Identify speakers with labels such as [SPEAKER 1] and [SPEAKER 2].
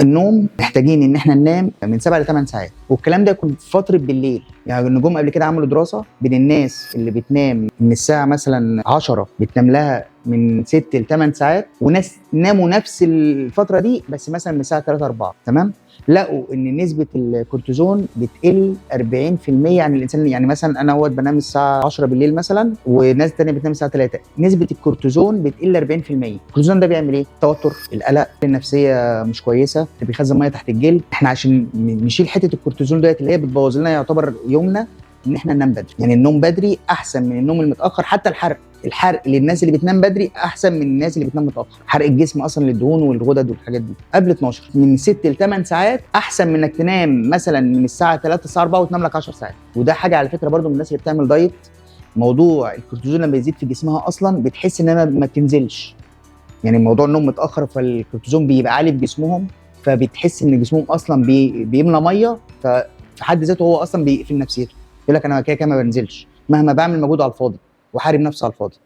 [SPEAKER 1] النوم محتاجين ان احنا ننام من 7 ل 8 ساعات، والكلام ده يكون في فتره بالليل. يعني النجوم قبل كده عملوا دراسه بين الناس اللي بتنام من الساعه مثلا 10 بتنام لها من 6 ل 8 ساعات، وناس ناموا نفس الفتره دي بس مثلا من الساعه 3 4. تمام، لقوا ان نسبه الكورتيزون بتقل 40% عن الانسان. يعني مثلا انا بنام الساعه 10 بالليل مثلا، وناس تانية بتنام الساعه 3، نسبه الكورتيزون بتقل 40%. الكورتيزون ده بيعمل ايه؟ التوتر، القلق، النفسيه مش كويسه، بيخزن ميه تحت الجلد. احنا عشان نشيل حته الكورتيزون ديت اللي هي بتبوظ لنا يعتبر يومنا، ان احنا ننام بدري. يعني النوم بدري احسن من النوم المتاخر. حتى الحرق للناس اللي بتنام بدري احسن من الناس اللي بتنام متاخر. حرق الجسم اصلا للدهون والغدد والحاجات دي قبل 12 من 6 ل 8 ساعات احسن من انك تنام مثلا من الساعه 3 الساعه 4 وتنام لك 10 ساعات. وده حاجه على فكره برضو من الناس اللي بتعمل دايت، موضوع الكورتيزون لما يزيد في جسمها اصلا بتحس انها ما بتنزلش. يعني موضوع النوم متاخر فالكورتيزون بيبقى عالي في جسمهم، فبتحس ان جسمهم اصلا بيملى ميه، ففي حد ذاته هو اصلا بيقفل نفسيته. يقول لك انا كده كده ما بنزلش، مهما بعمل مجهود على الفاضي وحارب نفسي على الفاضي.